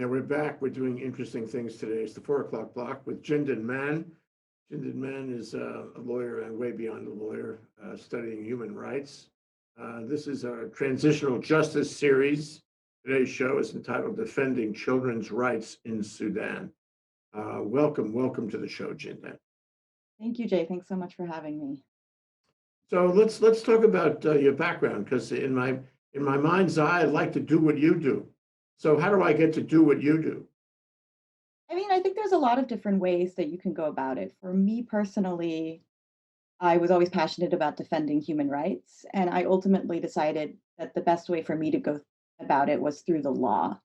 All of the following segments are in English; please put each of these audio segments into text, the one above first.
Yeah, we're back. We're doing interesting things today. It's the 4 o'clock block with Jindan Mann. Jindan Mann is a lawyer and way beyond a lawyer, studying human rights. This is our Transitional Justice series. Today's show is entitled Defending Children's Rights in Sudan. Welcome to the show, Jindan. Thank you, Jay. Thanks so much for having me. So let's talk about your background, because in my mind's eye, I'd like to do what you do. So how do I get to do what you do? I mean, I think there's a lot of different ways that you can go about it. For me personally, I was always passionate about defending human rights, and I ultimately decided that the best way for me to go about it was through the law.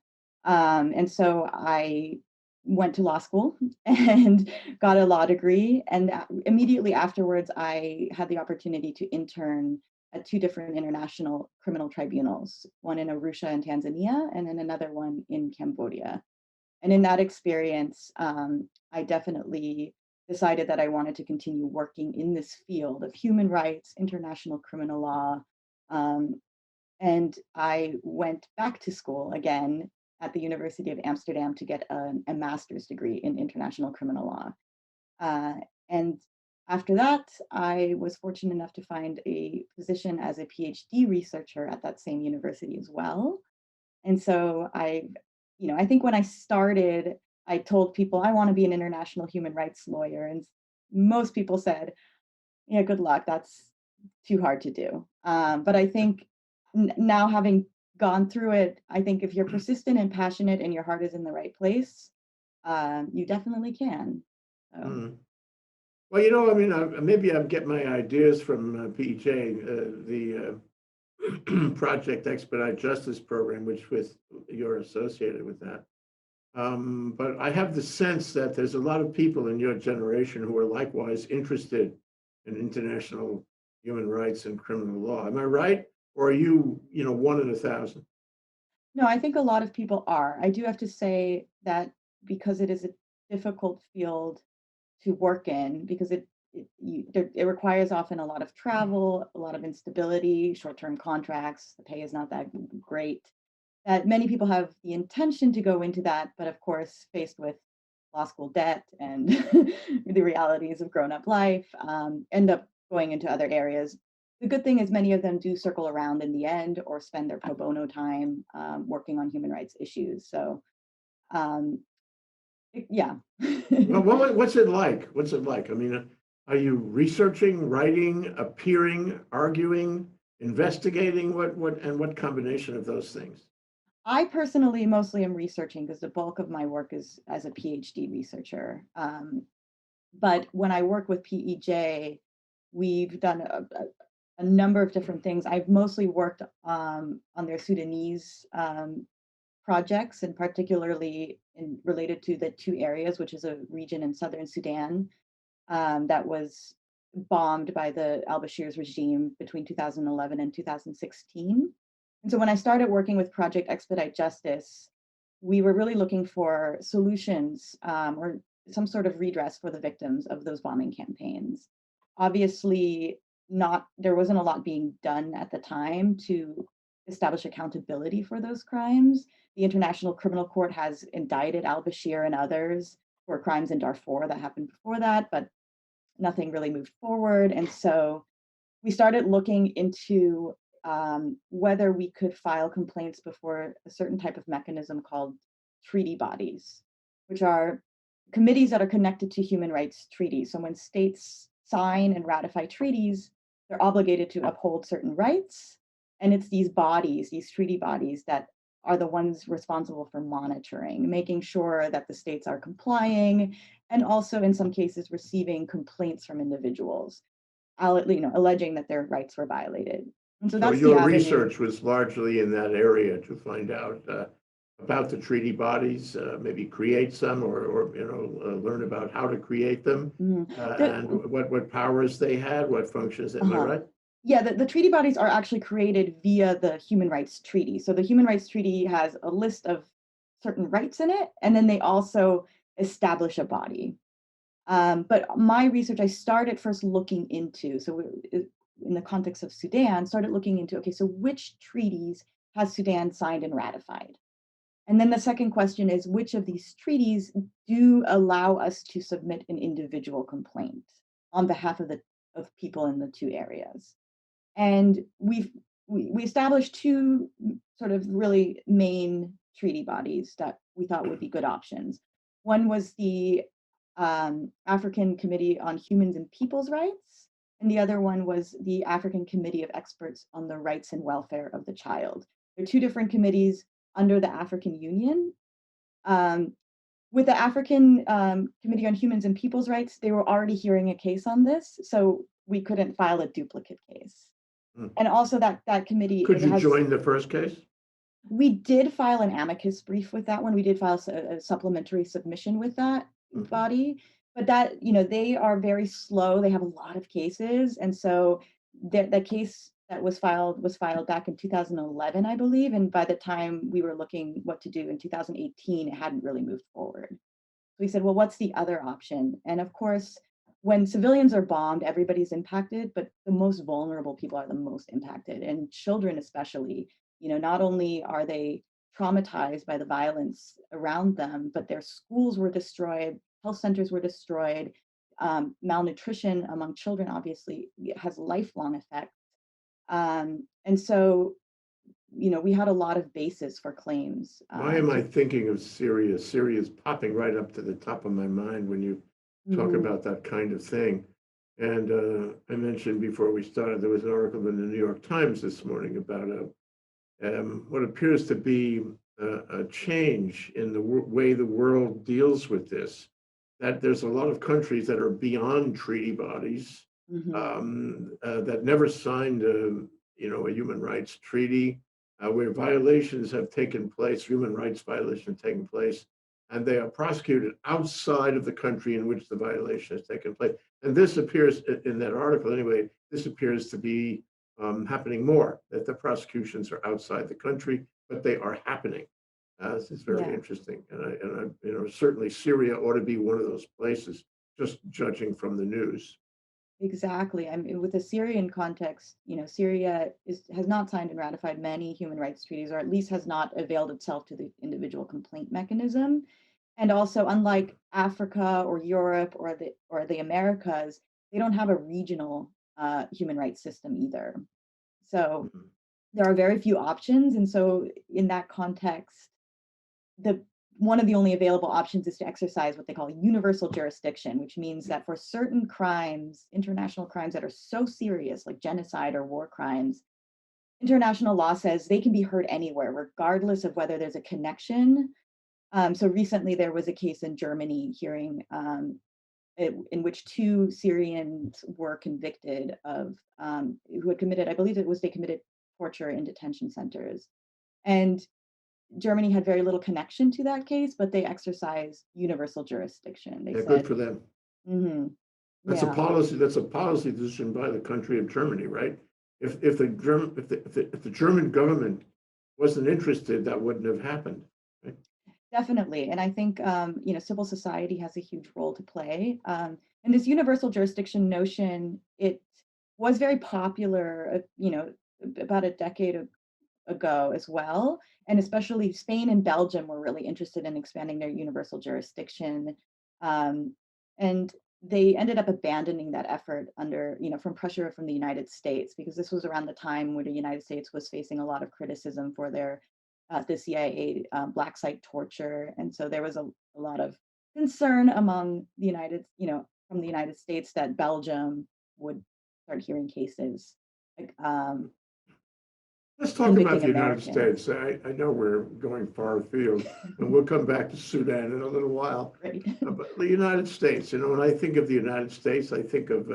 And so I went to law school and got a law degree. And immediately afterwards, I had the opportunity to intern at two different international criminal tribunals, one in Arusha in Tanzania, and then another one in Cambodia. And in that experience, I definitely decided that I wanted to continue working in this field of human rights, international criminal law. Um, and I went back to school again at the University of Amsterdam to get a master's degree in international criminal law. And after that, I was fortunate enough to find a position as a PhD researcher at that same university as well. And so I think when I started, I told people I want to be an international human rights lawyer, and most people said, "Yeah, good luck. That's too hard to do." But I think now, having gone through it, I think if you're persistent and passionate and your heart is in the right place, you definitely can. So. Hmm. Well, I mean, maybe I get my ideas from PJ, the Project Expedite Justice Program, which with you're associated with that. But I have the sense that there's a lot of people in your generation who are likewise interested in international human rights and criminal law. Am I right? Or are you, one in 1,000? No, I think a lot of people are. I do have to say that because it is a difficult field to work in, because it requires often a lot of travel, a lot of instability, short-term contracts. The pay is not that great. That many people have the intention to go into that, but of course, faced with law school debt and the realities of grown-up life, end up going into other areas. The good thing is many of them do circle around in the end or spend their pro bono time working on human rights issues. So, um, yeah. Well, what's it like? What's it like? I mean, are you researching, writing, appearing, arguing, investigating? What combination of those things? I personally mostly am researching because the bulk of my work is as a PhD researcher. But when I work with PEJ, we've done a number of different things. I've mostly worked on their Sudanese projects, and particularly related to the Two Areas, which is a region in southern Sudan that was bombed by the al-Bashir's regime between 2011 and 2016. And so when I started working with Project Expedite Justice, we were really looking for solutions or some sort of redress for the victims of those bombing campaigns. Obviously, not there wasn't a lot being done at the time to establish accountability for those crimes. The International Criminal Court has indicted al-Bashir and others for crimes in Darfur that happened before that, but nothing really moved forward. And so we started looking into whether we could file complaints before a certain type of mechanism called treaty bodies, which are committees that are connected to human rights treaties. So when states sign and ratify treaties, they're obligated to uphold certain rights. And it's these bodies, these treaty bodies, that are the ones responsible for monitoring, making sure that the states are complying, and also in some cases receiving complaints from individuals, alleging that their rights were violated. And so So that's the your avenue. research was largely in that area to find out about the treaty bodies, maybe create some, or learn about how to create them, Mhm. and what powers they had, what functions. Am I Uh-huh. right? Yeah, the treaty bodies are actually created via the Human Rights Treaty. So the Human Rights Treaty has a list of certain rights in it, and then they also establish a body. But my research, I started first looking into, in the context of Sudan, started looking into, okay, so which treaties has Sudan signed and ratified? And then the second question is, which of these treaties do allow us to submit an individual complaint on behalf of the of people in the two areas? And we established two sort of really main treaty bodies that we thought would be good options. One was the African Committee on Humans and People's Rights, and the other one was the African Committee of Experts on the Rights and Welfare of the Child. They're two different committees under the African Union. Um, with the African Committee on Humans and People's Rights, they were already hearing a case on this, so we couldn't file a duplicate case. Hmm. And also that committee, Could it you has, join the first case? we did file an amicus brief with that one. We did file a supplementary submission with that Mhm. body, but that, they are very slow. They have a lot of cases. And so the case that was filed back in 2011, I believe. And by the time we were looking what to do in 2018, it hadn't really moved forward. We said, well, what's the other option? And of course, when civilians are bombed, everybody's impacted, but the most vulnerable people are the most impacted, and children especially. Not only are they traumatized by the violence around them, but their schools were destroyed, health centers were destroyed. Malnutrition among children obviously has lifelong effects. And so, we had a lot of basis for claims. Why am I thinking of Syria? Syria is popping right up to the top of my mind when you talk Mhm. about that kind of thing. And I mentioned before we started, there was an article in the New York Times this morning about what appears to be a change in the way the world deals with this. That there's a lot of countries that are beyond treaty bodies Mhm. that never signed a human rights treaty, where violations have taken place, human rights violations have taken place, and they are prosecuted outside of the country in which the violation has taken place. And this appears in that article anyway. This appears to be happening more, that the prosecutions are outside the country, but they are happening. This is very Yeah. interesting, and certainly Syria ought to be one of those places, just judging from the news. Exactly. I mean, with the Syrian context, Syria has not signed and ratified many human rights treaties, or at least has not availed itself to the individual complaint mechanism. And also, unlike Africa or Europe or the Americas, they don't have a regional human rights system either. So Mhm. there are very few options. And so, in that context, the one of the only available options is to exercise what they call universal jurisdiction, which means that for certain crimes, international crimes that are so serious, like genocide or war crimes, international law says they can be heard anywhere, regardless of whether there's a connection. So recently, there was a case in Germany hearing in which two Syrians were convicted of who had committed, I believe it was they committed torture in detention centers. And Germany had very little connection to that case, but they exercised universal jurisdiction. They Yeah, good said, for them. mhm, That's a yeah, policy. That's a policy decision by the country of Germany, right? If the German if the German government wasn't interested, that wouldn't have happened. Right? definitely. And I think civil society has a huge role to play. And this universal jurisdiction notion, it was very popular, about a decade ago as well. And especially Spain and Belgium were really interested in expanding their universal jurisdiction. Um, and they ended up abandoning that effort under, from pressure from the United States, because this was around the time where the United States was facing a lot of criticism for the CIA black site torture. And so there was a lot of concern among from the United States that Belgium would start hearing cases like Let's talk about convicting the United Americans. States. I know we're going far afield, and we'll come back to Sudan in a little while. Right. But the United States, when I think of the United States, I think of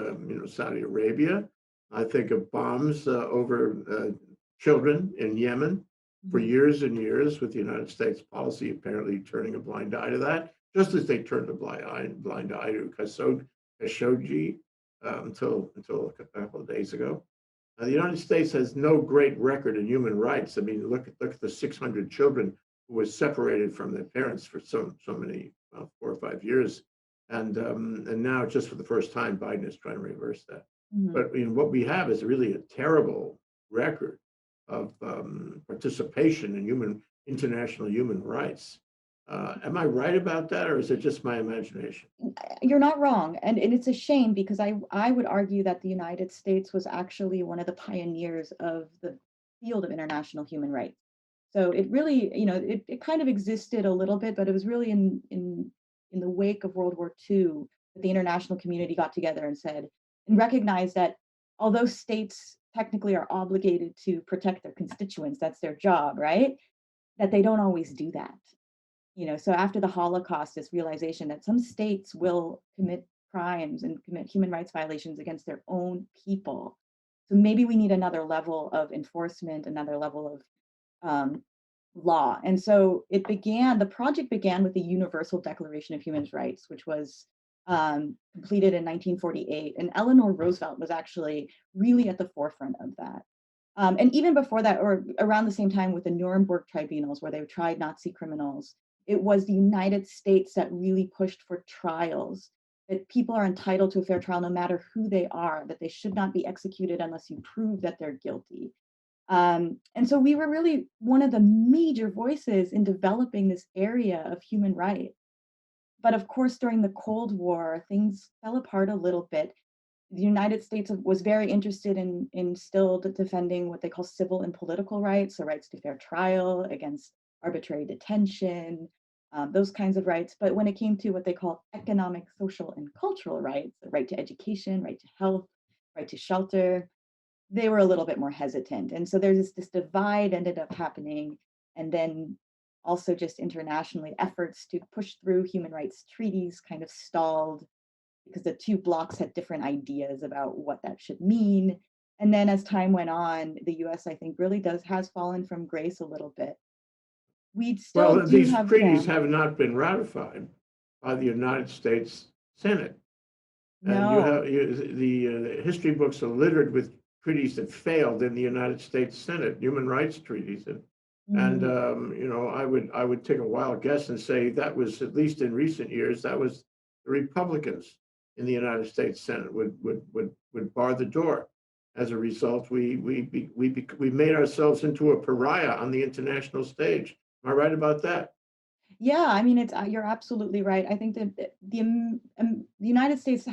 Saudi Arabia. I think of bombs over children in Yemen for Mhm. years and years, with the United States policy apparently turning a blind eye to that, just as they turned a blind eye to Khashoggi until a couple of days ago. The United States has no great record in human rights. I mean, look at the 600 children who were separated from their parents for so many 4 or 5 years, and now just for the first time, Biden is trying to reverse that. Mhm. But what we have is really a terrible record of participation in international human rights. Am I right about that, or is it just my imagination? You're not wrong, and it's a shame because I would argue that the United States was actually one of the pioneers of the field of international human rights. So it really, it kind of existed a little bit, but it was really in the wake of World War II that the international community got together and said and recognized that although states technically are obligated to protect their constituents, that's their job, right? That they don't always do that. So after the Holocaust, this realization that some states will commit crimes and commit human rights violations against their own people. So maybe we need another level of enforcement, another level of um, law. And so the project began with the Universal Declaration of Human Rights, which was completed in 1948. And Eleanor Roosevelt was actually really at the forefront of that. And even before that, or around the same time with the Nuremberg tribunals, where they tried Nazi criminals, it was the United States that really pushed for trials, that people are entitled to a fair trial no matter who they are, that they should not be executed unless you prove that they're guilty. And so we were really one of the major voices in developing this area of human rights. But of course, during the Cold War, things fell apart a little bit. The United States was very interested in still defending what they call civil and political rights, so rights to fair trial, against arbitrary detention, those kinds of rights. But when it came to what they call economic, social, and cultural rights, the right to education, right to health, right to shelter, they were a little bit more hesitant. And so there's this divide ended up happening. And then also just internationally, efforts to push through human rights treaties kind of stalled because the two blocks had different ideas about what that should mean. And then as time went on, the US, I think, really has fallen from grace a little bit. We still Well, do these have, treaties yeah, have not been ratified by the United States Senate. And no. the history books are littered with treaties that failed in the United States Senate, human rights treaties. And Mhm. I would take a wild guess and say that was, at least in recent years, that was the Republicans in the United States Senate would bar the door. As a result, we made ourselves into a pariah on the international stage. Am I right about that? Yeah, I mean, you're absolutely right. I think that the United States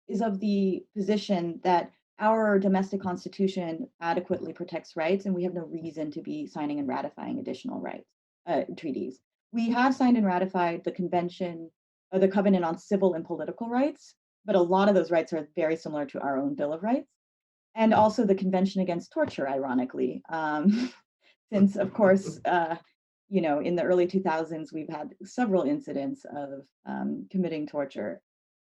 is of the position that our domestic constitution adequately protects rights, and we have no reason to be signing and ratifying additional treaties. We have signed and ratified the convention, the Covenant on Civil and Political Rights, but a lot of those rights are very similar to our own Bill of Rights, and also the Convention Against Torture, ironically, since, of course, in the early 2000s, we've had several incidents of committing torture,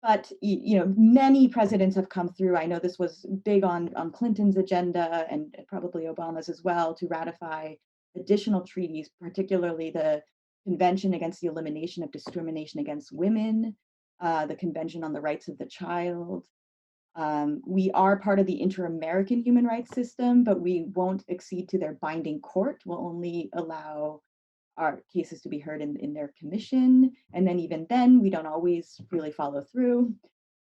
but many presidents have come through. I know this was big on Clinton's agenda and probably Obama's as well, to ratify additional treaties, particularly the Convention Against the Elimination of Discrimination Against Women, the Convention on the Rights of the Child. We are part of the Inter-American Human Rights System, but we won't accede to their binding court. We'll only allow our cases to be heard in their commission. And then even then, we don't always really follow through.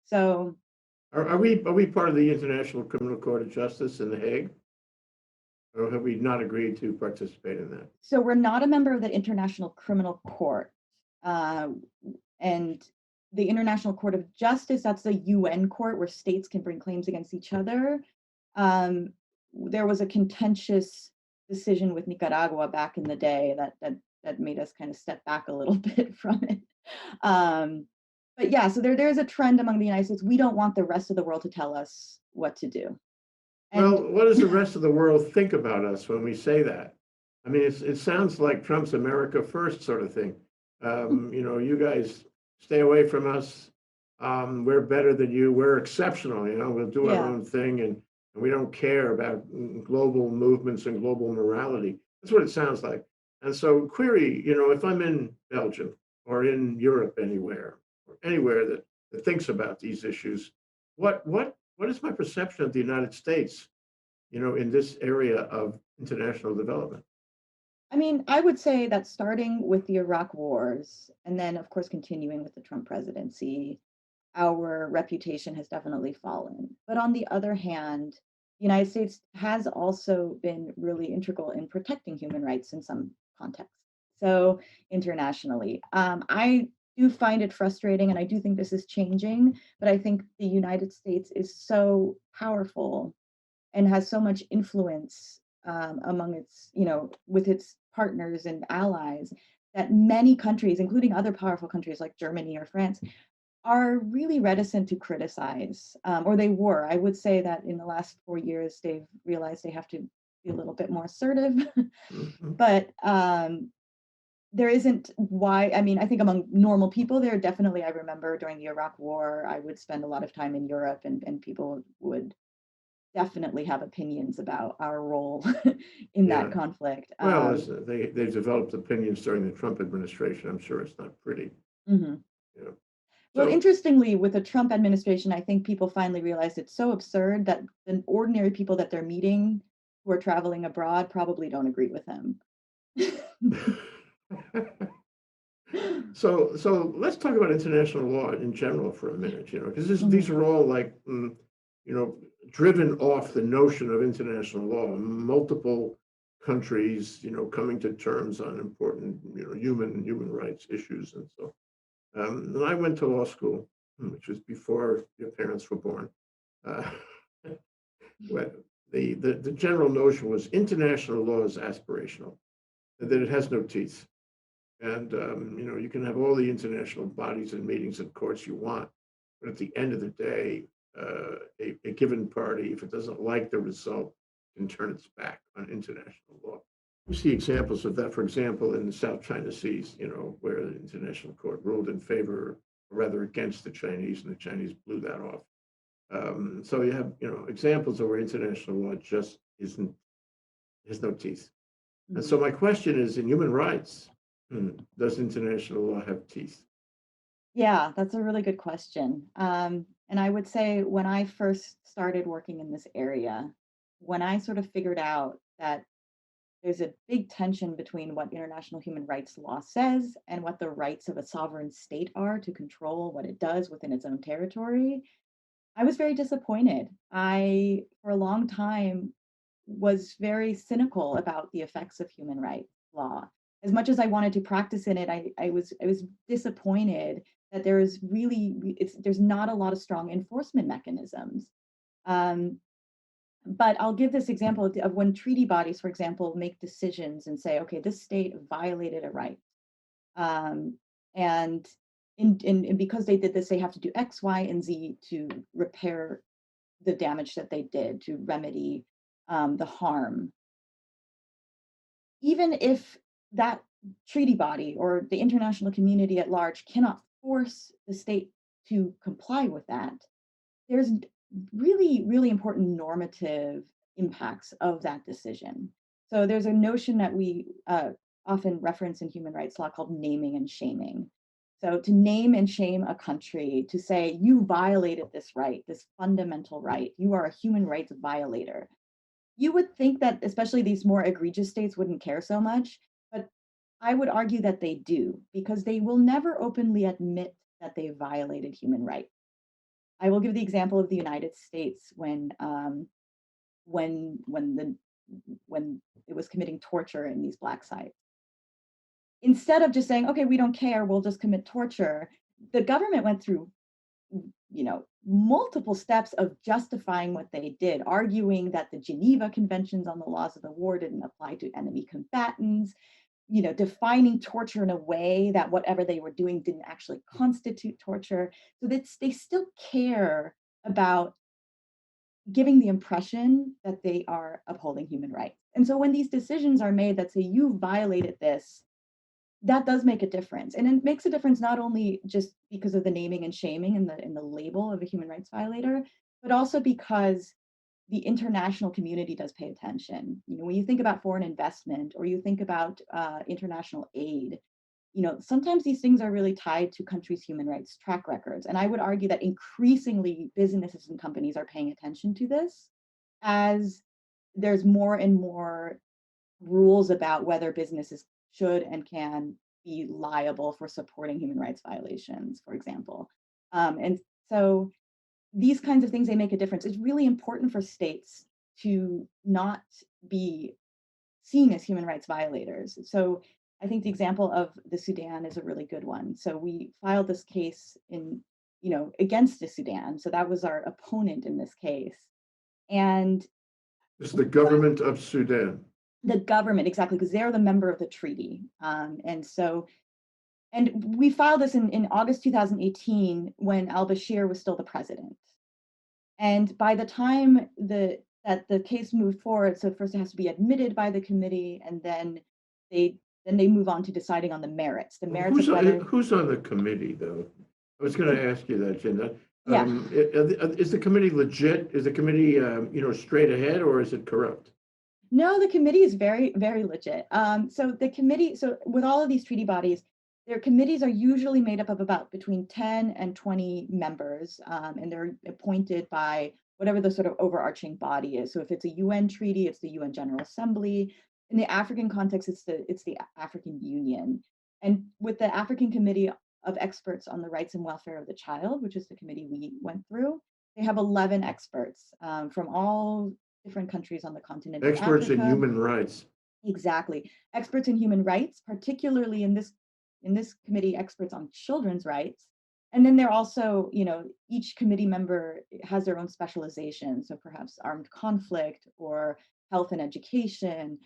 So, Are we part of the International Criminal Court of Justice in The Hague? Or have we not agreed to participate in that? so we're not a member of the International Criminal Court. Uh, and the International Court of Justice, that's the UN court where states can bring claims against each other. Um, there was a contentious decision with Nicaragua back in the day that made us kind of step back a little bit from it. Um, but yeah, so there's a trend among the United States. We don't want the rest of the world to tell us what to do. And Well, what does the rest of the world think about us when we say that? I mean, it sounds like Trump's America first sort of thing. You guys stay away from us. We're better than you. We're exceptional. We'll do our yeah, own thing, and we don't care about global movements and global morality. That's what it sounds like. And so, query, if I'm in Belgium or in Europe anywhere, or anywhere that thinks about these issues, what is my perception of the United States, in this area of international development? I mean, I would say that starting with the Iraq wars and then, of course, continuing with the Trump presidency, our reputation has definitely fallen. But on the other hand, the United States has also been really integral in protecting human rights in some contexts. So internationally, I do find it frustrating, and I do think this is changing. But I think the United States is so powerful and has so much influence among its, with its partners and allies, that many countries, including other powerful countries like Germany or France, are really reticent to criticize, or they were. I would say that in the last 4 years, they've realized they have to be a little bit more assertive. Mhm. But there isn't why. I mean, I think among normal people, there definitely. I remember during the Iraq War, I would spend a lot of time in Europe, and people would definitely have opinions about our role in that Yeah. conflict. Well, listen, they've developed opinions during the Trump administration. I'm sure it's not pretty, Mhm. you know. Well, So, interestingly, with the Trump administration, I think people finally realized it's so absurd that the ordinary people that they're meeting who are traveling abroad probably don't agree with him. so let's talk about international law in general for a minute, because these Mhm, are all like, you know, driven off the notion of international law. Multiple countries, coming to terms on important, human rights issues, and so. And I went to law school, which was before your parents were born. Uh, Well, the general notion was international law is aspirational, that it has no teeth. And, you can have all the international bodies and meetings and courts you want, but at the end of the day, a given party, if it doesn't like the result, can turn its back on international law. We see examples of that, for example, in the South China Seas, where the International Court ruled in favor, or rather against the Chinese, and the Chinese blew that off. So you have, examples of where international law just isn't has no teeth. And so mhm. my question is, in human rights, does international law have teeth? Yeah, that's a really good question. And I would say when I first started working in this area, when I sort of figured out that there's a big tension between what international human rights law says and what the rights of a sovereign state are to control what it does within its own territory, I was very disappointed. I, for a long time, was very cynical about the effects of human rights law. As much as I wanted to practice in it, I was disappointed that there's not a lot of strong enforcement mechanisms. Um, but I'll give this example of when treaty bodies, for example, make decisions and say, okay, this state violated a right. Um, and and because they did this, they have to do X, Y, and Z to repair the damage that they did, to remedy the harm. Even if that treaty body or the international community at large cannot force the state to comply with that, there's really, really important normative impacts of that decision. So there's a notion that we often reference in human rights law called naming and shaming. So to name and shame a country, to say you violated this right, this fundamental right, you are a human rights violator. You would think that especially these more egregious states wouldn't care so much, but I would argue that they do because they will never openly admit that they violated human rights. I will give the example of the United States when when it was committing torture in these black sites. Instead of just saying, "Okay, we don't care, we'll just commit torture," the government went through, multiple steps of justifying what they did, arguing that the Geneva Conventions on the Laws of the War didn't apply to enemy combatants, defining torture in a way that whatever they were doing didn't actually constitute torture. So that they still care about giving the impression that they are upholding human rights. And so when these decisions are made that say you violated this, that does make a difference. And it makes a difference not only just because of the naming and shaming and the label of a human rights violator, but also because the international community does pay attention. When you think about foreign investment or you think about international aid, sometimes these things are really tied to countries' human rights track records. And I would argue that increasingly businesses and companies are paying attention to this as there's more and more rules about whether businesses should and can be liable for supporting human rights violations, for example. And so these kinds of things, they make a difference. It's really important for states to not be seen as human rights violators. So I think the example of the Sudan is a really good one. So we filed this case against the Sudan. So that was our opponent in this case. And It's the government of Sudan. the government, exactly, because they're the member of the treaty. And we filed this in August 2018 when al-Bashir was still the president. And by the time that the case moved forward, so first it has to be admitted by the committee, and then they move on to deciding on the merits. The merits Who's of whether who's on the committee, though? I was going to ask you that, Jindan. yeah. Is the committee legit? Is the committee, straight ahead, or is it corrupt? No, the committee is very, very legit. So with all of these treaty bodies, their committees are usually made up of about between 10 and 20 members, and they're appointed by whatever the sort of overarching body is. So if it's a UN treaty, it's the UN General Assembly. In the African context, it's the African Union. And with the African Committee of Experts on the Rights and Welfare of the Child, which is the committee we went through, they have 11 experts from all different countries on the continent of Experts in Africa. human rights. Exactly. Experts in human rights, particularly in this committee, experts on children's rights. And then they're also, each committee member has their own specialization. So perhaps armed conflict or health and education.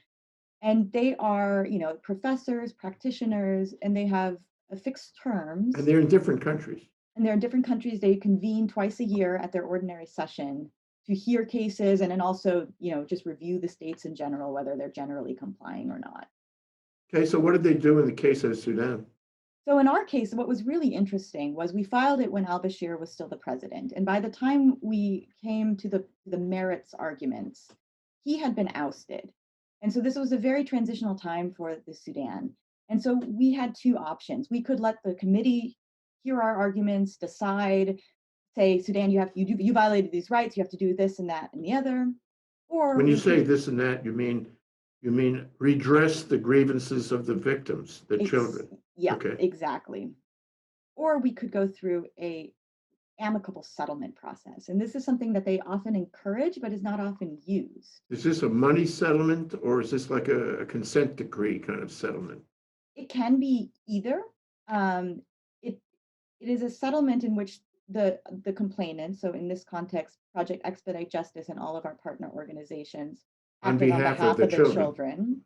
And they are, professors, practitioners, and they have fixed terms. And they're in different countries. And they're in different countries. They convene twice a year at their ordinary session to hear cases and then also, just review the states in general, whether they're generally complying or not. Okay, so what did they do in the case of Sudan? So in our case, what was really interesting was we filed it when al-Bashir was still the president. And by the time we came to the merits arguments, he had been ousted. And so this was a very transitional time for the Sudan. And so we had two options. We could let the committee hear our arguments, decide, say, Sudan, you violated these rights, you have to do this and that and the other. Or when you say this and that, you mean redress the grievances of the victims, the children. Yeah, okay. Exactly. Or we could go through a amicable settlement process. And this is something that they often encourage, but is not often used. Is this a money settlement or is this like a consent decree kind of settlement? It can be either. It is a settlement in which the complainant, so in this context, Project Expedite Justice and all of our partner organizations, acted on behalf of the children.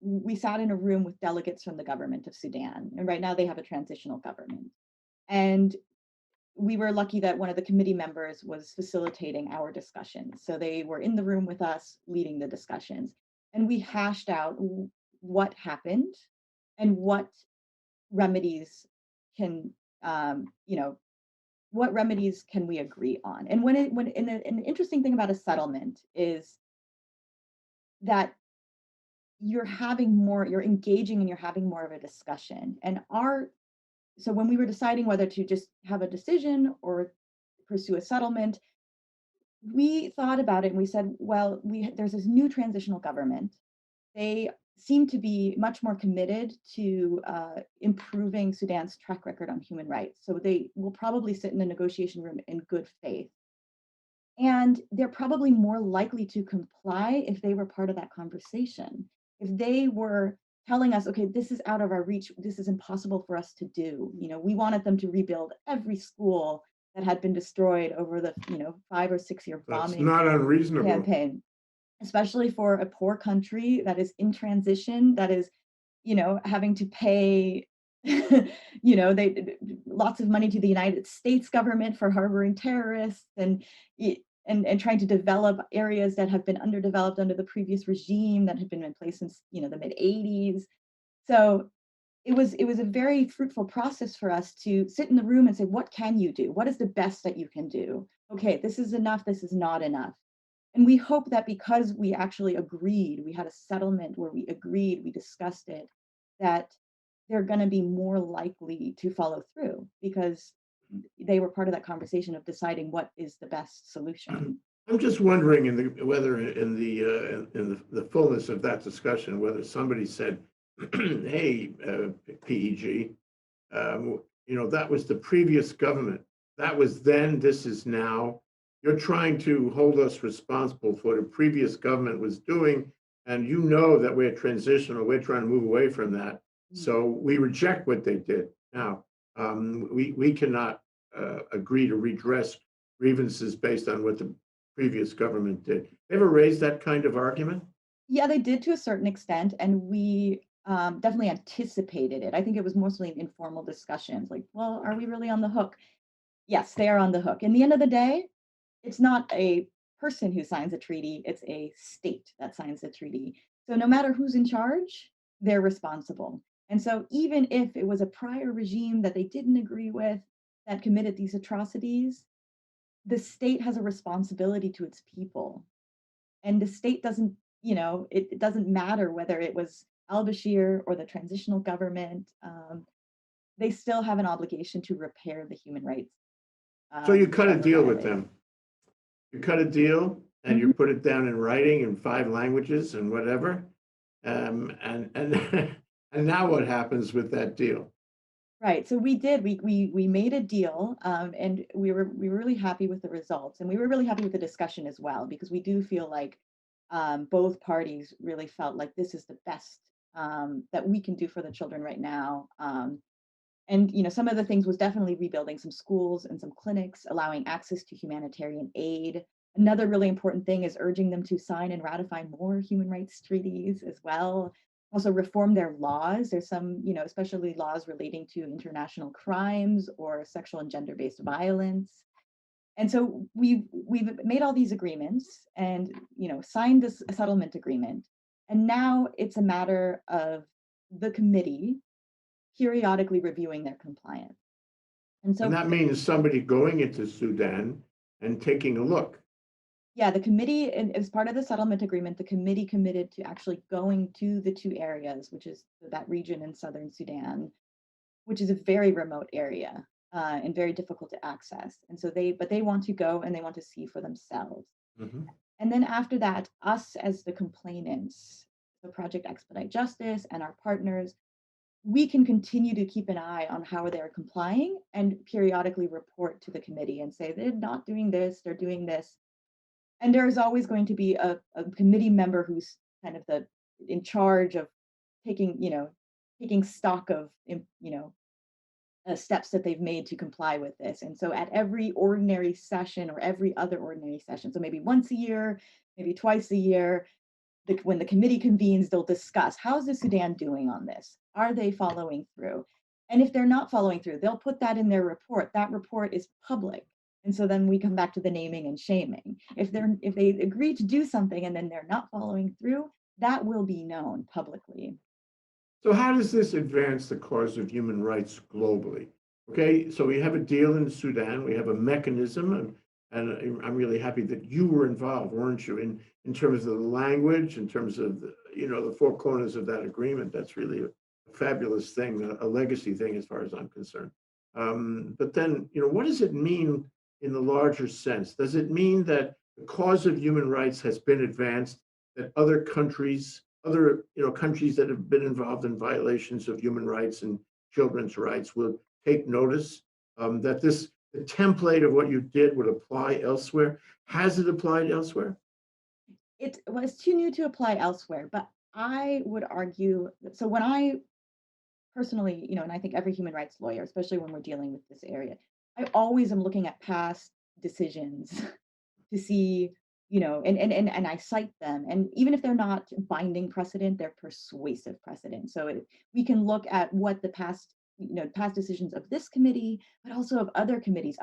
We sat in a room with delegates from the government of Sudan, and right now they have a transitional government. And we were lucky that one of the committee members was facilitating our discussions. So they were in the room with us, leading the discussions. And we hashed out what happened and what remedies can, what remedies can we agree on? And an interesting thing about a settlement is that you're engaging and you're having more of a discussion. And so when we were deciding whether to just have a decision or pursue a settlement, we thought about it and we said, well, there's this new transitional government. They seem to be much more committed to improving Sudan's track record on human rights. So they will probably sit in the negotiation room in good faith. And they're probably more likely to comply if they were part of that conversation. If they were telling us, okay, this is out of our reach, this is impossible for us to do. We wanted them to rebuild every school that had been destroyed over the 5 or 6 year bombing not unreasonable campaign, especially for a poor country that is in transition, that is, having to pay lots of money to the United States government for harboring terrorists and trying to develop areas that have been underdeveloped under the previous regime that had been in place since the mid 80s. So it was a very fruitful process for us to sit in the room and say, what can you do? What is the best that you can do? Okay, this is enough, this is not enough. And we hope that because we actually agreed, we had a settlement where we agreed, we discussed it, that they're going to be more likely to follow through because they were part of that conversation of deciding what is the best solution. I'm just wondering whether in the fullness of that discussion, whether somebody said, hey, PEG, that was the previous government. That was then, this is now. you're trying to hold us responsible for what the previous government was doing, and you know that we're transitional, we're trying to move away from that. Mm. So we reject what they did. Now, we cannot agree to redress grievances based on what the previous government did. Ever raised that kind of argument? Yeah, they did to a certain extent, and we definitely anticipated it. I think it was mostly in informal discussions, like, well, are we really on the hook? Yes, they are on the hook. In the end of the day, it's not a person who signs a treaty, it's a state that signs the treaty. So no matter who's in charge, they're responsible. And so even if it was a prior regime that they didn't agree with that committed these atrocities, the state has a responsibility to its people. And the state doesn't, it doesn't matter whether it was al-Bashir or the transitional government. They still have an obligation to repair the human rights So you cut a that were deal with violated. them. You cut a deal and you Mhm. put it down in writing in 5 languages and whatever. And and now what happens with that deal? Right. So we did. We made a deal, and we were really happy with the results, and we were really happy with the discussion as well, because we do feel like both parties really felt like this is the best that we can do for the children right now. And some of the things was definitely rebuilding some schools and some clinics, allowing access to humanitarian aid. Another really important thing is urging them to sign and ratify more human rights treaties as well. Also reform their laws. There's some, especially laws relating to international crimes or sexual and gender-based violence. And so we've made all these agreements and signed this settlement agreement. And now it's a matter of the committee periodically reviewing their compliance. And And so, that means somebody going into Sudan and taking a look. yeah, the committee, and as part of the settlement agreement, the committee committed to actually going to the two areas, which is that region in southern Sudan, which is a very remote area and very difficult to access. And so but they want to go and they want to see for themselves. Mhm. And then after that, us as the complainants, the Project Expedite Justice and our partners, we can continue to keep an eye on how they're complying and periodically report to the committee and say they're not doing this, they're doing this. And there's always going to be a committee member who's kind of the in charge of taking, taking stock of, steps that they've made to comply with this. And so at every ordinary session or every other ordinary session, so maybe once a year, maybe twice a year, when the committee convenes, they'll discuss how's the Sudan doing on this? Are they following through? And if they're not following through, they'll put that in their report. That report is public. And so then we come back to the naming and shaming. If they agree to do something and then they're not following through, that will be known publicly. So how does this advance the cause of human rights globally? Okay, so we have a deal in Sudan, we have a mechanism, and I'm really happy that you were involved, weren't you, in terms of the language, in terms of the four corners of that agreement. That's really a fabulous thing, a legacy thing, as far as I'm concerned. But then, what does it mean in the larger sense? Does it mean that the cause of human rights has been advanced, that other countries that have been involved in violations of human rights and children's rights will take notice, that the template of what you did would apply elsewhere? Has it applied elsewhere? It was too new to apply elsewhere, but I would argue so when I personally, and I think every human rights lawyer, especially when we're dealing with this area, I always am looking at past decisions to see, and I cite them. And even if they're not binding precedent, they're persuasive precedent. So we can look at what the past decisions of this committee, but also of other committees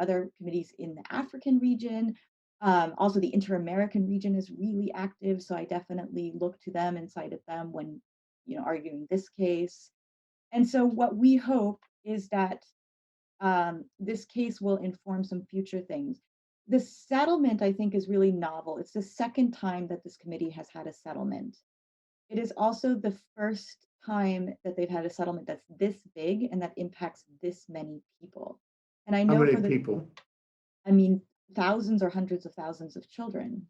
in the African region. Also, the Inter-American region is really active. So I definitely look to them and cited them when, arguing this case. And so what we hope is that this case will inform some future things. The settlement, I think, is really novel. It's the second time that this committee has had a settlement. It is also the first time that they've had a settlement that's this big and that impacts this many people. And I How know many for the, people? I mean, thousands or hundreds of thousands of children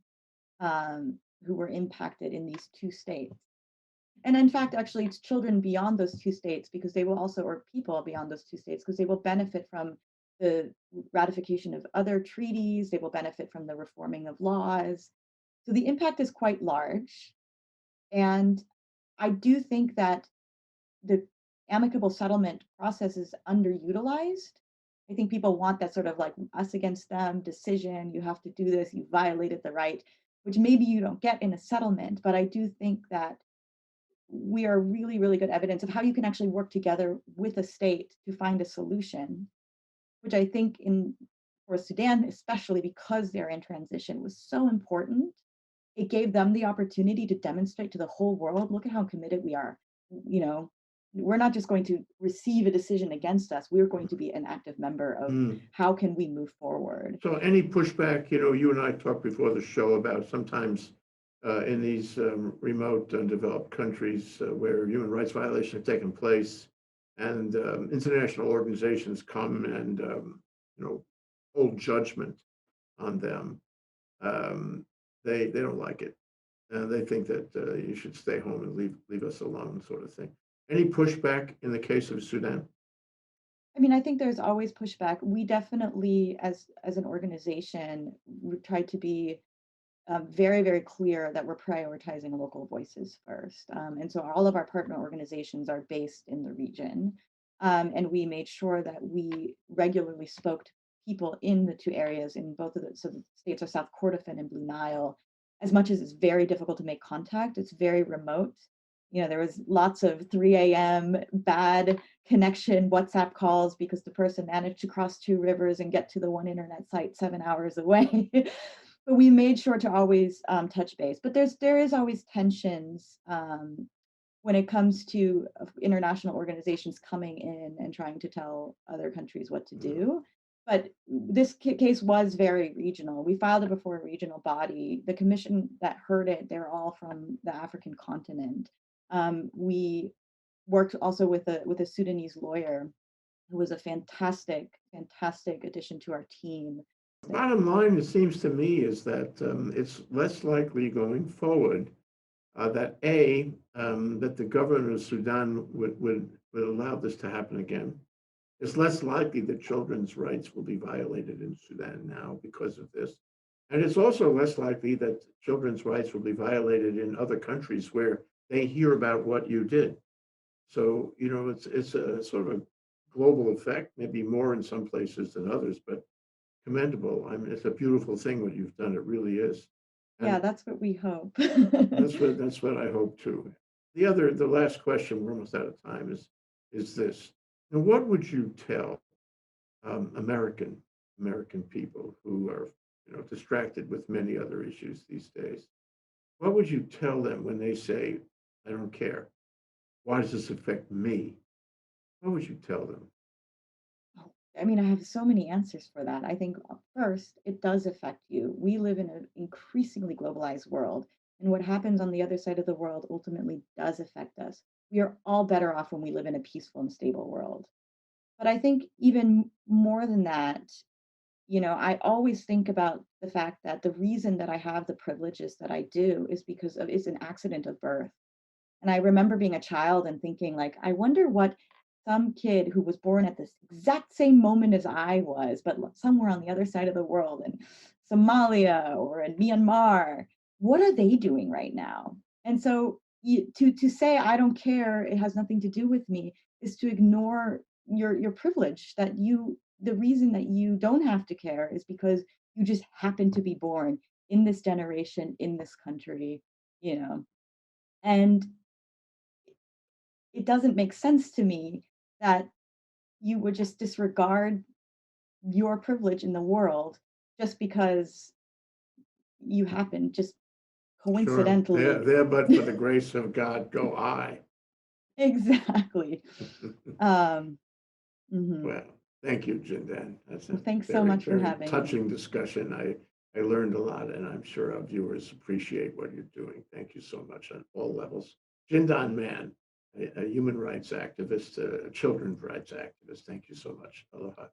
who were impacted in these two states. And in fact, actually, it's children beyond those two states because they will also, or people beyond those two states, because they will benefit from the ratification of other treaties. They will benefit from the reforming of laws. So the impact is quite large. And I do think that the amicable settlement process is underutilized. I think people want that sort of like us against them decision. You have to do this. You violated the right, which maybe you don't get in a settlement. But I do think that we are really, really good evidence of how you can actually work together with a state to find a solution, which I think in for Sudan, especially because they're in transition, was so important. It gave them the opportunity to demonstrate to the whole world, look at how committed we are. You know, we're not just going to receive a decision against us, we're going to be an active member of Mm. how can we move forward. So any pushback, you and I talked before the show about sometimes in these remote, undeveloped countries where human rights violations have taken place, and international organizations come and you know hold judgment on them. Um, they don't like it. They think that you should stay home and leave us alone, sort of thing. Any pushback in the case of Sudan? I mean, I think there's always pushback. We definitely, as an organization, we try to be very, very clear that we're prioritizing local voices first. And so all of our partner organizations are based in the region. And we made sure that we regularly spoke to people in the two areas in both of the, so the states are South Kordofan and Blue Nile. As much as it's very difficult to make contact, it's very remote. There was lots of 3 a.m. bad connection WhatsApp calls because the person managed to cross two rivers and get to the one internet site 7 hours away. But we made sure to always touch base. But there is always tensions when it comes to international organizations coming in and trying to tell other countries what to Mm. do. But this case was very regional. We filed it before a regional body. The commission that heard it, they're all from the African continent. We worked also with a Sudanese lawyer who was a fantastic, fantastic addition to our team. Bottom line, it seems to me, is that it's less likely going forward that that the government of Sudan would allow this to happen again. It's less likely that children's rights will be violated in Sudan now because of this. And it's also less likely that children's rights will be violated in other countries where they hear about what you did. So, it's a sort of a global effect, maybe more in some places than others, but commendable. I mean, it's a beautiful thing what you've done. It really is. Yeah, And that's what we hope. that's what I hope too. The last question, we're almost out of time, is this. Now, what would you tell American people who are distracted with many other issues these days? What would you tell them when they say, "I don't care. Why does this affect me?" What would you tell them? I mean, I have so many answers for that. I think first, it does affect you. We live in an increasingly globalized world, and what happens on the other side of the world ultimately does affect us. We are all better off when we live in a peaceful and stable world. But I think even more than that, I always think about the fact that the reason that I have the privileges that I do is because of it's an accident of birth. And I remember being a child and thinking, like, I wonder what some kid who was born at this exact same moment as I was, but somewhere on the other side of the world in Somalia or in Myanmar, what are they doing right now? And so to say I don't care, it has nothing to do with me, is to ignore your privilege that the reason that you don't have to care is because you just happen to be born in this generation in this country, you know. And it doesn't make sense to me that you would just disregard your privilege in the world just because you happen just Sure. There, coincidentally. there, but for the grace of God, go I. Exactly. Um, mhm. Well, thank you, Jindan. That's a Well, thanks so very, much for very having me. touching discussion. I learned a lot, and I'm sure our viewers appreciate what you're doing. Thank you so much on all levels. Jindan Mann, a human rights activist, a children's rights activist. Thank you so much. Aloha.